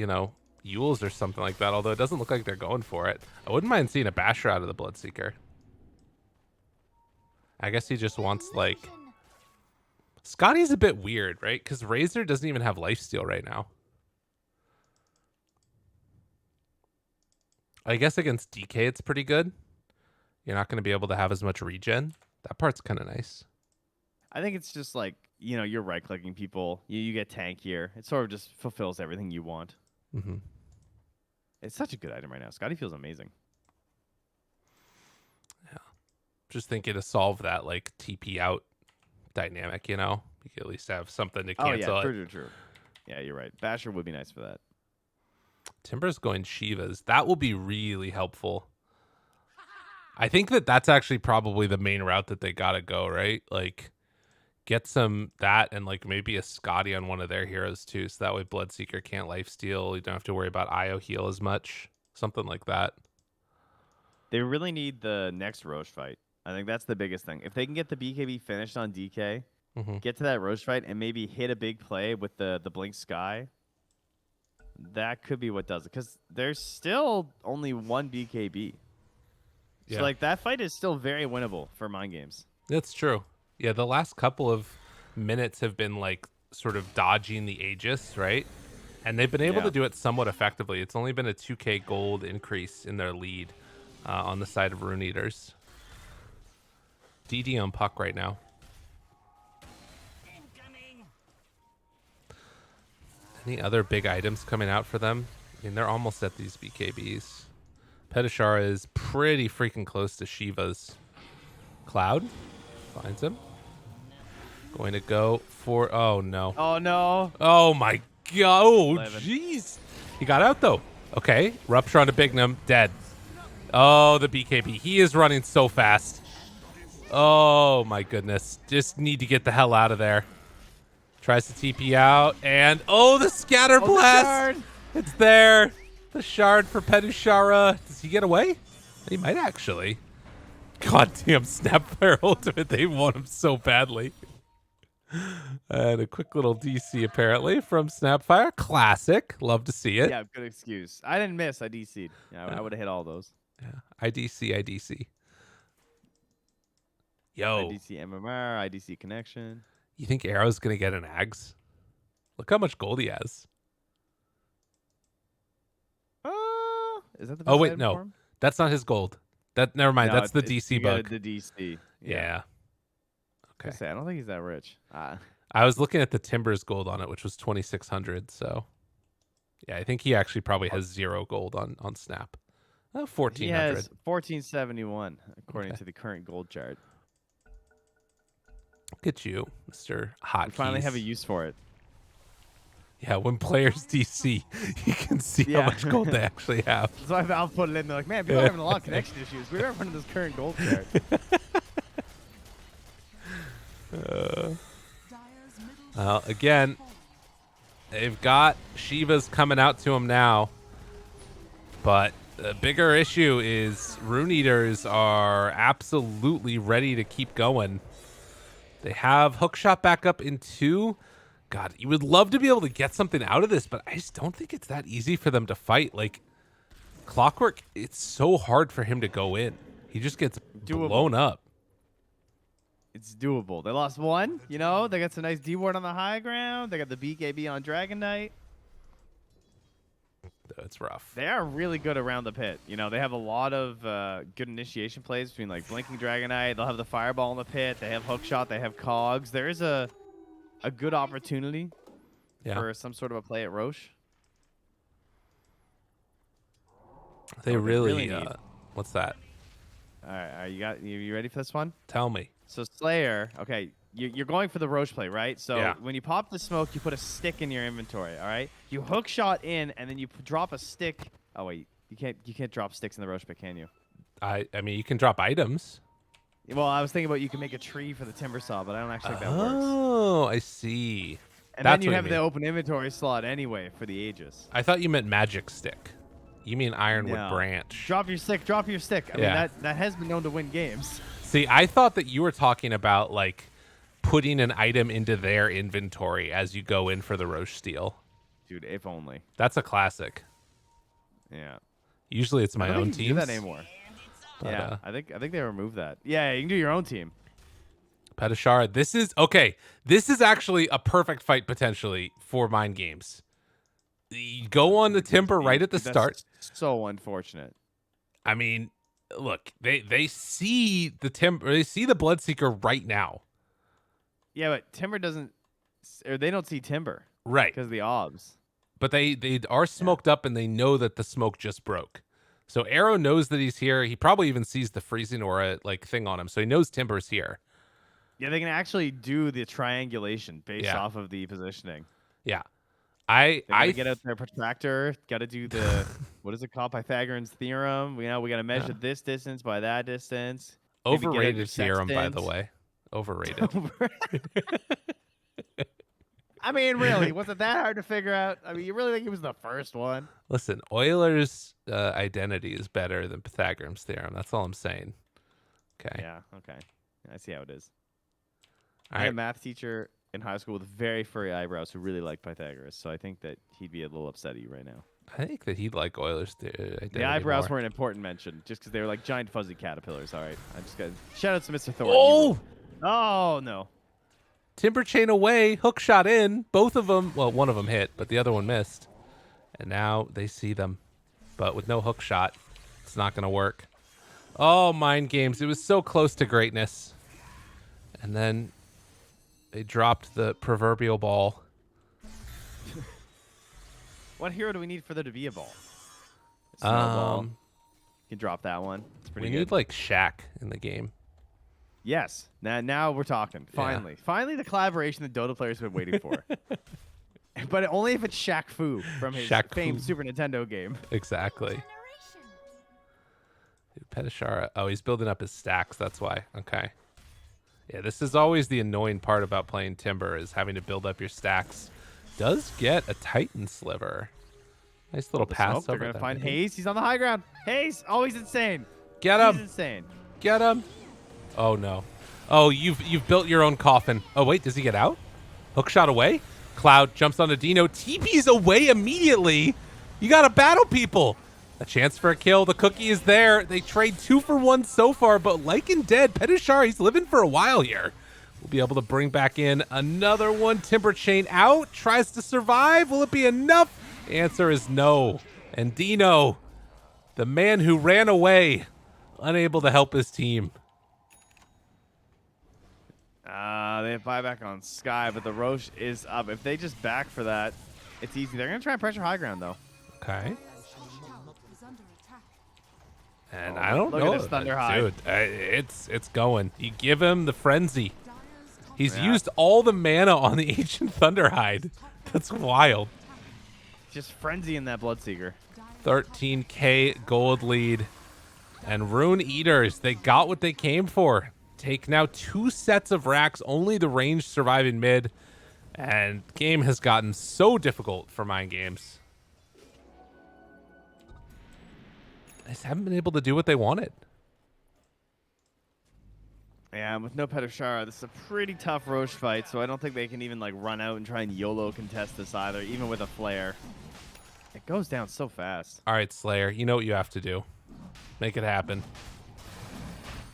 S1: Yules or something like that, although it doesn't look like they're going for it. I wouldn't mind seeing a Basher out of the Bloodseeker. I guess he just wants like... Scotty's a bit weird, right? Because Razor doesn't even have lifesteal right now. I guess against DK it's pretty good. You're not going to be able to have as much regen. That part's kind of nice.
S2: I think it's just like, you're right-clicking people. You get tankier. It sort of just fulfills everything you want.
S1: Mm-hmm.
S2: It's such a good item right now. Scotty feels amazing.
S1: Yeah. Just thinking to solve that, like, TP out dynamic, You can at least have something to cancel it.
S2: True. Yeah, you're right. Basher would be nice for that.
S1: Timber's going Shivas. That will be really helpful. I think that's actually probably the main route that they got to go, right? Like, get that and, like, maybe a Scotty on one of their heroes, too. So that way Bloodseeker can't lifesteal. You don't have to worry about IO heal as much. Something like that.
S2: They really need the next Roche fight. I think that's the biggest thing. If they can get the BKB finished on DK, get to that Roche fight, and maybe hit a big play with the Blink Sky, that could be what does it. Because there's still only one BKB.
S1: Yeah.
S2: So, like, that fight is still very winnable for Mind Games.
S1: That's true. Yeah, the last couple of minutes have been, like, sort of dodging the Aegis, right? And they've been able to do it somewhat effectively. It's only been a 2k gold increase in their lead on the side of Rune Eaters. DD on Puck right now. Any other big items coming out for them? I mean, they're almost at these BKBs. Petishara is pretty freaking close to Shiva's. Cloud finds him. Going to go for... Oh, no.
S2: Oh, no.
S1: Oh, my God. Oh, jeez. He got out, though. Okay. Rupture onto Bignum. Dead. Oh, the BKB. He is running so fast. Oh, my goodness. Just need to get the hell out of there. Tries to TP out. And, oh, the Scatter Blast. It's there. The shard for Petushara. Does he get away? He might actually. Goddamn Snapfire ultimate. They want him so badly. And a quick little DC apparently from Snapfire. Classic. Love to see it.
S2: Yeah, good excuse. I didn't miss. I DC'd. Yeah, I would have hit all those.
S1: Yeah. IDC. Yo.
S2: IDC MMR, IDC connection.
S1: You think Arrow's going to get an Ags? Look how much gold he has.
S2: Is that the best
S1: Oh, wait,
S2: item
S1: no.
S2: for him?
S1: That's not his gold. Never mind.
S2: No,
S1: that's the DC bug.
S2: The DC.
S1: Yeah. Okay.
S2: I don't think he's that rich.
S1: I was looking at the Timbers gold on it, which was 2,600. So, yeah, I think he actually probably has 0 gold on Snap. 1,400.
S2: He has 1,471 according to the current gold chart.
S1: Look at you, Mr. Hot.
S2: We finally have a use for it.
S1: Yeah, when players DC, you can see how much gold they actually have.
S2: That's why Valve put it in. They're like, man, people are having a lot of connection issues. We are running this current gold chart.
S1: Well, again, they've got Shivas coming out to him now. But the bigger issue is Rune Eaters are absolutely ready to keep going. They have Hookshot back up in 2. God, you would love to be able to get something out of this, but I just don't think it's that easy for them to fight. Like, Clockwork, it's so hard for him to go in. He just gets blown up.
S2: It's doable. They lost 1, They got some nice D-ward on the high ground. They got the BKB on Dragon Knight.
S1: That's rough.
S2: They are really good around the pit. They have a lot of good initiation plays between, like, Blinking Dragon Knight. They'll have the Fireball in the pit. They have Hookshot. They have Cogs. There is a good opportunity for some sort of a play at Roche.
S1: They really need. What's that?
S2: All right, you ready for this one?
S1: Tell me.
S2: So Slayer, okay, you're going for the Roche play, right? So when you pop the smoke, you put a stick in your inventory. All right, you hook shot in, and then you drop a stick. Oh wait, you can't drop sticks in the Roche pit, can you?
S1: I mean, you can drop items.
S2: Well, I was thinking about you can make a tree for the timber saw, but I don't actually think that works.
S1: Oh, I see.
S2: And then you have the open inventory slot anyway for the Aegis.
S1: I thought you meant magic stick. You mean Ironwood branch.
S2: Drop your stick. Drop your stick. I mean, that has been known to win games.
S1: See, I thought that you were talking about like putting an item into their inventory as you go in for the Roche steal.
S2: Dude, if only.
S1: That's a classic.
S2: Yeah.
S1: Usually it's my own team.
S2: Do that anymore. But, I think they removed that. Yeah, you can do your own team.
S1: Petashara, this is actually a perfect fight potentially for Mind Games. You go on the timber right at the start.
S2: So unfortunate.
S1: I mean, look, they see the timber, they see the Bloodseeker right now.
S2: Yeah, but timber doesn't, or they don't see timber,
S1: right?
S2: Because of the obs.
S1: But they are smoked up, and they know that the smoke just broke. So Arrow knows that he's here. He probably even sees the freezing aura like thing on him, so he knows Timber's here.
S2: Yeah, they can actually do the triangulation based off of the positioning.
S1: Yeah.
S2: I get out their protractor, got to do the what is it called, Pythagorean's theorem. We got to measure this distance by that distance.
S1: Overrated theorem, by the way. Overrated.
S2: I mean, really, was it that hard to figure out? I mean, you really think he was the first one?
S1: Listen, Euler's identity is better than Pythagorean's theorem. That's all I'm saying. Okay.
S2: Yeah. Okay. I see how it is. I had a math teacher in high school with very furry eyebrows who really liked Pythagoras, so I think that he'd be a little upset at you right now.
S1: I think that he'd like Euler's identity.
S2: The eyebrows were an important mention, just because they were like giant fuzzy caterpillars. All right, I just got shout out to Mr. Thornton. Oh no!
S1: Timber chain away, hook shot in. Both of them, well, one of them hit, but the other one missed. And now they see them, but with no hook shot, it's not gonna work. Oh, Mind Games! It was so close to greatness, and then they dropped the proverbial ball.
S2: What hero do we need for there to be a ball? Snowball. You can drop that one. It's pretty good.
S1: We need like Shaq in the game.
S2: Yes. Now we're talking. Finally. Yeah. Finally the collaboration that Dota players have been waiting for. But only if it's Shaq Fu from his famed Super Nintendo game.
S1: Exactly. Petashara. Oh, he's building up his stacks. That's why. Okay. Yeah, this is always the annoying part about playing Timber is having to build up your stacks. Does get a Titan Sliver. Nice little pass over.
S2: They're going to find Hayes. He's on the high ground. Hayes, always insane.
S1: Get him.
S2: He's insane.
S1: Get him. Oh, no. Oh, you've built your own coffin. Oh, wait, does he get out? Hook shot away. Cloud jumps onto Dino. TP's away immediately. You got to battle people. A chance for a kill. The cookie is there. They trade 2 for 1 so far, but like in dead, Petashara, he's living for a while here. We'll be able to bring back in another one. Timber chain out. Tries to survive. Will it be enough? The answer is no. And Dino, the man who ran away, unable to help his team.
S2: They have buyback on Sky, but the Roche is up. If they just back for that, it's easy. They're going to try and pressure high ground, though.
S1: Okay. And I don't know.
S2: Look at this Thunder High.
S1: Dude, it's going. You give him the frenzy. He's used all the mana on the Ancient Thunderhide. That's wild.
S2: Just frenzy in that Bloodseeker.
S1: 13k gold lead. And Rune Eaters, they got what they came for. Take now 2 sets of racks, only the range surviving mid. And game has gotten so difficult for Mind Games. They just haven't been able to do what they wanted.
S2: Yeah, with no Petashara, this is a pretty tough Roche fight, so I don't think they can even like run out and try and YOLO contest this either, even with a flare. It goes down so fast.
S1: All right, Slayer, you know what you have to do. Make it happen.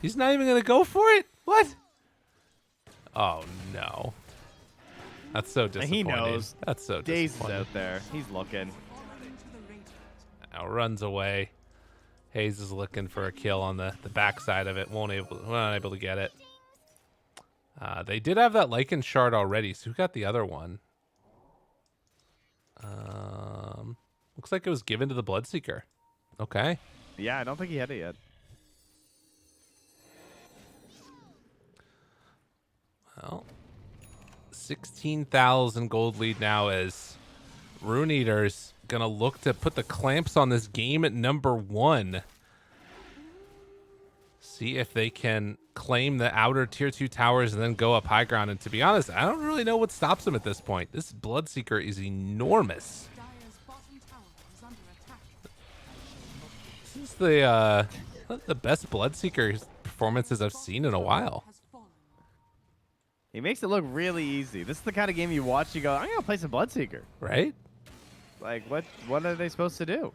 S1: He's not even going to go for it? What? Oh, no. That's so disappointing.
S2: He knows.
S1: That's so
S2: Daze
S1: disappointing.
S2: is out there. He's looking.
S1: Now runs away. Hayes is looking for a kill on the backside of it. Not able to get it. They did have that Lycan shard already, so who got the other one? Looks like it was given to the Bloodseeker. Okay.
S2: Yeah, I don't think he had it yet.
S1: Well, 16,000 gold lead now as Rune Eater's gonna look to put the clamps on this game at number 1. See if they can claim the outer tier 2 towers and then go up high ground. And to be honest, I don't really know what stops them at this point. This Bloodseeker is enormous. This is the best Bloodseeker performances I've seen in a while.
S2: He makes it look really easy. This is the kind of game you watch, you go, I'm gonna play some Bloodseeker.
S1: Right?
S2: Like, what are they supposed to do?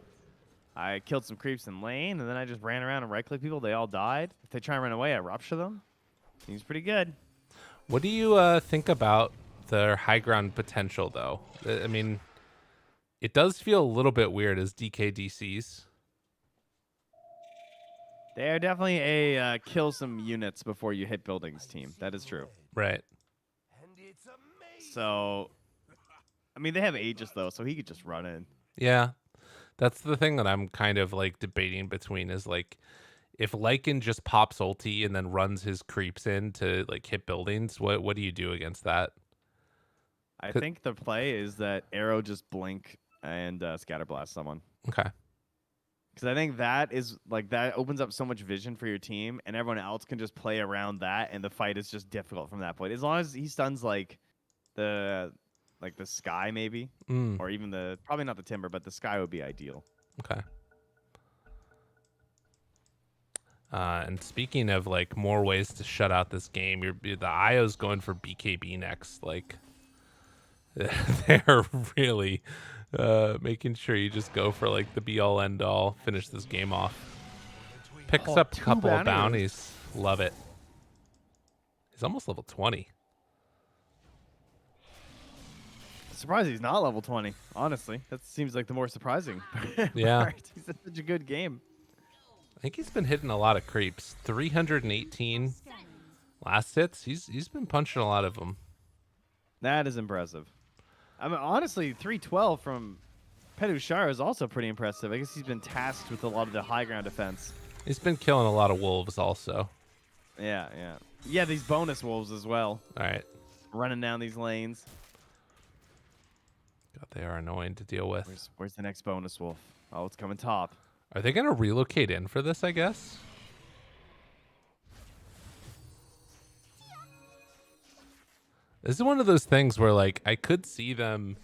S2: I killed some creeps in lane, and then I just ran around and right-click people. They all died. If they try and run away, I rupture them. Seems pretty good.
S1: What do you think about their high ground potential, though? I mean, it does feel a little bit weird as DKDCs.
S2: They are definitely a kill some units before you hit buildings team. That is true.
S1: Right.
S2: So, I mean, they have Aegis, though, so he could just run in.
S1: Yeah. That's the thing that I'm kind of like debating between is like if Lycan just pops ulti and then runs his creeps in to like hit buildings, what do you do against that?
S2: I think the play is that Arrow just blink and scatterblast someone.
S1: Okay.
S2: Because I think that is like that opens up so much vision for your team, and everyone else can just play around that, and the fight is just difficult from that point. As long as he stuns like the sky maybe, or even probably not the timber, but the sky would be ideal.
S1: Okay. And speaking of like more ways to shut out this game, the IO's going for BKB next. Like they're really making sure you just go for like the be all end all, finish this game off. Picks up a couple of bounties. Love it. He's almost level 20.
S2: Surprised he's not level 20, honestly. That seems like the more surprising
S1: Yeah.
S2: part. He's had such a good game.
S1: I think he's been hitting a lot of creeps. 318 last hits. He's been punching a lot of them.
S2: That is impressive. I mean, honestly, 312 from Pedushara is also pretty impressive. I guess he's been tasked with a lot of the high ground defense.
S1: He's been killing a lot of wolves also.
S2: Yeah, yeah. Yeah, these bonus wolves as well.
S1: All right.
S2: Running down these lanes.
S1: God, they are annoying to deal with.
S2: Where's the next bonus wolf? Oh, it's coming top.
S1: Are they going to relocate in for this, I guess? This is one of those things where, like, I could see them,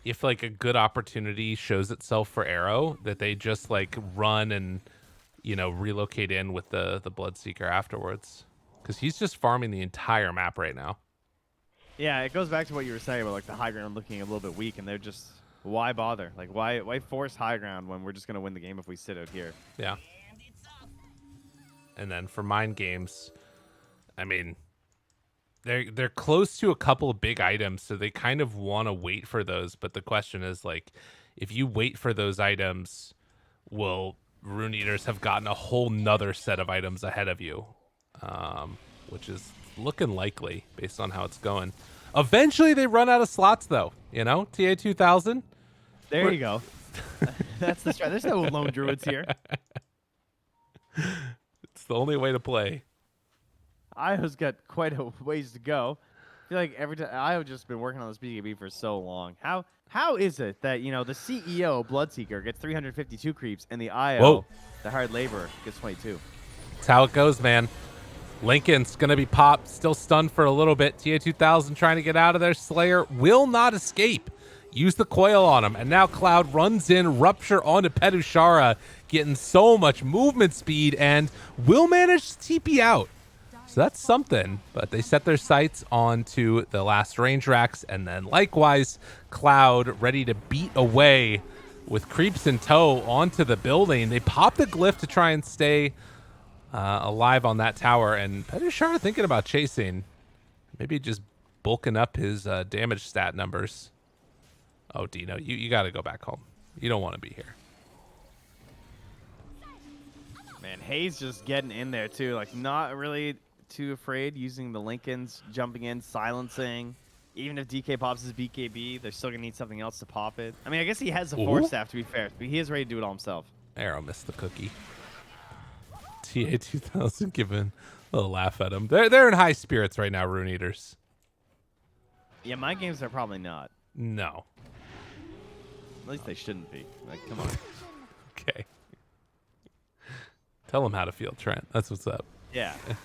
S1: if, like, a good opportunity shows itself for Arrow, that they just, like, run and, you know, relocate in with the Bloodseeker afterwards. Because he's just farming the entire map right now.
S2: Yeah, it goes back to what you were saying about, like, the high ground looking a little bit weak, and they're just... Why bother? Like, why force high ground when we're just going to win the game if we sit out here?
S1: Yeah. And then for Mind Games, I mean, they're close to a couple of big items, so they kind of want to wait for those. But the question is, like, if you wait for those items, will Rune Eaters have gotten a whole nother set of items ahead of you? Which is looking likely based on how it's going. Eventually, they run out of slots, though. You know, TA 2000.
S2: There you go. That's the strat. There's no lone druids here.
S1: It's the only way to play.
S2: Io's got quite a ways to go. I feel like every time I've just been working on this BKB for so long. How is it that, you know, the CEO Bloodseeker gets 352 creeps and the IO, the hard laborer, gets 22?
S1: That's how it goes, man. Lincoln's going to be popped, still stunned for a little bit. TA 2000 trying to get out of there. Slayer will not escape. Use the coil on him. And now Cloud runs in, rupture onto Pedushara, getting so much movement speed and will manage to TP out. So that's something. But they set their sights onto the last range racks. And then likewise, Cloud ready to beat away with creeps in tow onto the building. They pop the glyph to try and stay alive on that tower, and Pedushara thinking about chasing, maybe just bulking up his damage stat numbers. Oh, Dino, you got to go back home. You don't want to be here.
S2: Man, Hayes just getting in there too, like not really too afraid, using the Lincolns, jumping in, silencing. Even if DK pops his BKB, they're still gonna need something else to pop it. I mean, I guess he has a force staff, to be fair, but he is ready to do it all himself.
S1: Arrow missed the cookie. TA 2000 giving I'll laugh at them. They're in high spirits right now, Rune Eaters.
S2: Yeah, my games are probably not.
S1: No.
S2: At least they shouldn't be. Like, come on.
S1: Okay. Tell them how to feel, Trent. That's what's up.
S2: Yeah, that's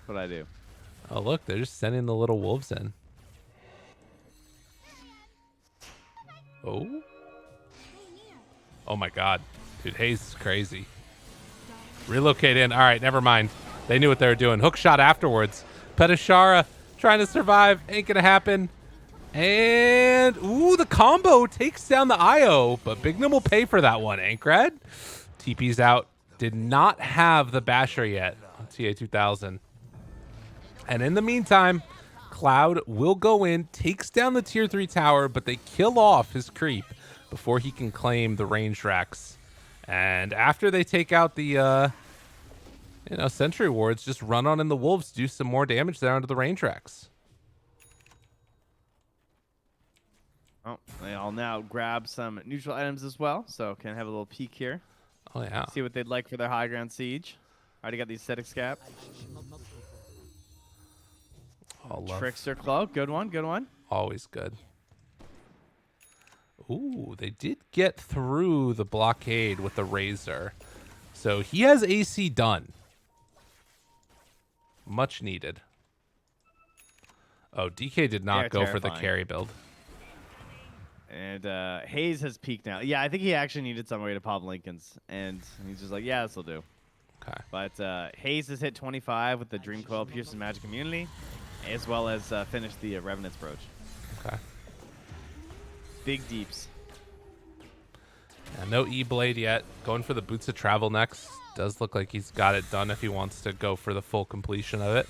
S2: what I do.
S1: Oh, look, they're just sending the little wolves in. Oh. Oh my God. Dude, Hayes is crazy. Relocate in. All right, never mind. They knew what they were doing. Hook shot afterwards. Petashara trying to survive. Ain't gonna happen. And, ooh, the combo takes down the IO, but Bignum will pay for that one. Ankrad, TP's out. Did not have the basher yet on TA2000. And in the meantime, Cloud will go in, takes down the tier 3 tower, but they kill off his creep before he can claim the range racks. And after they take out the, sentry wards, just run on in the wolves, do some more damage there onto the range racks.
S2: Oh, I'll now grab some neutral items as well, so can have a little peek here.
S1: Oh, yeah.
S2: See what they'd like for their high ground siege. Already got the aesthetic scap. Trickster Cloak, good one, good one.
S1: Always good. Ooh, they did get through the blockade with the Razor. So he has AC done. Much needed. Oh, DK did not go for the carry build.
S2: And Hayes has peaked now. Yeah, I think he actually needed some way to pop Lincolns. And he's just like, yeah, this will do.
S1: Okay.
S2: But Hayes has hit 25 with the Dream Coil, Pierce's Magic Immunity, as well as finished the Revenant's Brooch.
S1: Okay.
S2: Big deeps.
S1: Yeah, no E-Blade yet. Going for the Boots of Travel next. Does look like he's got it done if he wants to go for the full completion of it.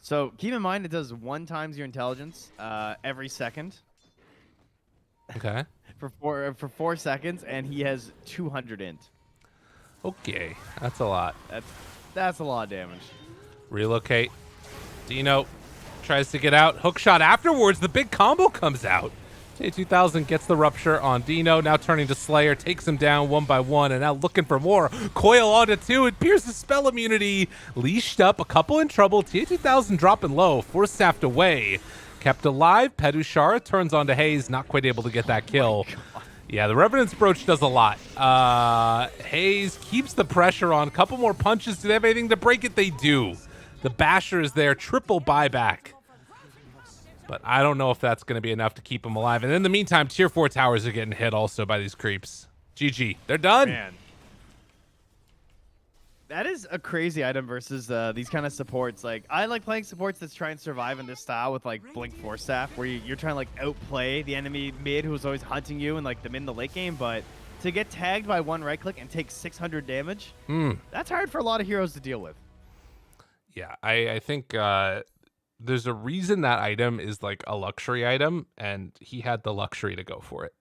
S2: So keep in mind it does 1 times your intelligence every second.
S1: Okay.
S2: for 4 seconds, and he has 200 int.
S1: Okay, that's a lot.
S2: That's a lot of damage.
S1: Relocate. Dino tries to get out. Hook shot afterwards. The big combo comes out. J2000 gets the rupture on Dino. Now turning to Slayer. Takes him down 1 by 1. And now looking for more. Coil onto 2. It pierces spell immunity. Leashed up. A couple in trouble. J2000 dropping low. Force staffed away. Kept alive. Pedushara turns onto Hayes. Not quite able to get that kill. Yeah, the Revenant's Brooch does a lot. Hayes keeps the pressure on. Couple more punches. Do they have anything to break it? They do. The Basher is there. Triple buyback. But I don't know if that's going to be enough to keep him alive. And in the meantime, tier 4 towers are getting hit also by these creeps. GG. They're done.
S2: Man. That is a crazy item versus these kind of supports. Like, I like playing supports that try and survive in this style with, like, Blink Force Staff, where you're trying to, like, outplay the enemy mid who's always hunting you in, like, the mid and the late game. But to get tagged by 1 right-click and take 600 damage, that's hard for a lot of heroes to deal with.
S1: Yeah, I think there's a reason that item is, like, a luxury item, and he had the luxury to go for it.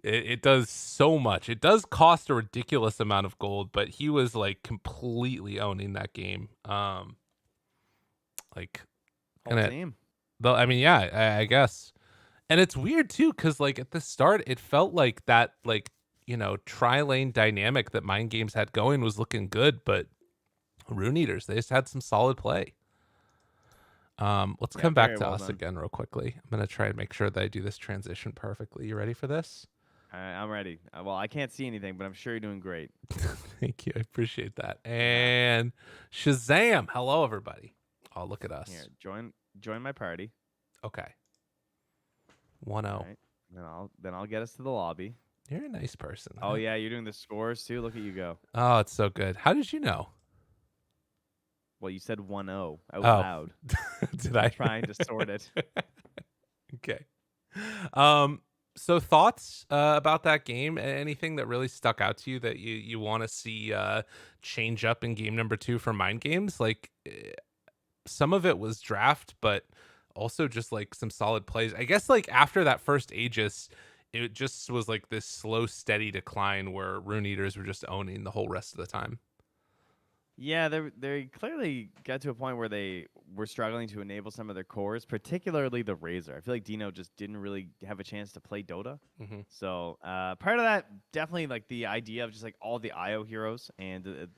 S1: It does so much. It does cost a ridiculous amount of gold, but he was like completely owning that game. Like,
S2: Team.
S1: Though, I mean, yeah, I guess. And it's weird too, because like at the start, it felt like that, like, tri-lane dynamic that Mind Games had going was looking good, but Rune Eaters, they just had some solid play. Let's come back to us again real quickly. I'm gonna try and make sure that I do this transition perfectly. You ready for this?
S2: I'm ready. Well, I can't see anything, but I'm sure you're doing great.
S1: Thank you. I appreciate that. And Shazam. Hello, everybody. Oh, look at us.
S2: Here, join my party.
S1: Okay. 1-0.
S2: Right. Then I'll get us to the lobby.
S1: You're a nice person.
S2: Oh, yeah. You're doing the scores, too? Look at you go.
S1: Oh, it's so good. How did you know?
S2: Well, you said 1-0 out loud.
S1: Did I?
S2: Trying to sort it.
S1: Okay. So thoughts about that game? Anything that really stuck out to you that you want to see change up in game number 2 for Mind Games? Like, some of it was draft, but also just like some solid plays. I guess like after that first Aegis, it just was like this slow, steady decline where Rune Eaters were just owning the whole rest of the time.
S2: Yeah, they clearly got to a point where they were struggling to enable some of their cores, particularly the Razor. I feel like Dino just didn't really have a chance to play Dota.
S1: Mm-hmm.
S2: So part of that, definitely like the idea of just like all the IO heroes and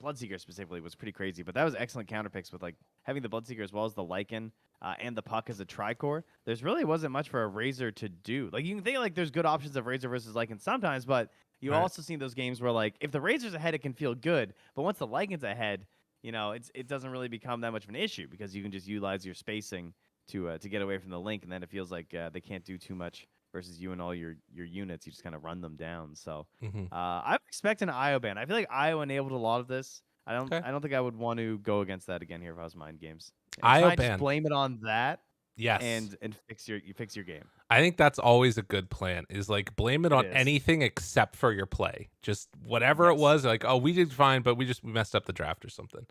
S2: Bloodseeker specifically was pretty crazy. But that was excellent counter picks with like having the Bloodseeker as well as the Lycan and the Puck as a tricore. There's really wasn't much for a Razor to do. Like you can think like there's good options of Razor versus Lycan sometimes, but you also seen those games where like if the Razor's ahead, it can feel good, but once the Lycan's ahead, it doesn't really become that much of an issue because you can just utilize your spacing to get away from the link, and then it feels like they can't do too much versus you and all your units. You just kind of run them down. So I'm expecting an IO ban. I feel like IO enabled a lot of this. I don't think I would want to go against that again here if I was Mind Games.
S1: IO ban.
S2: Just blame it on that.
S1: Yes.
S2: And fix your game.
S1: I think that's always a good plan, is like blame it on anything except for your play. Just whatever it was, like, oh, we did fine, but we messed up the draft or something.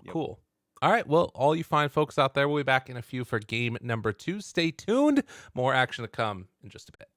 S1: Cool. All right. Well, all you fine folks out there, we'll be back in a few for game number 2. Stay tuned. More action to come in just a bit.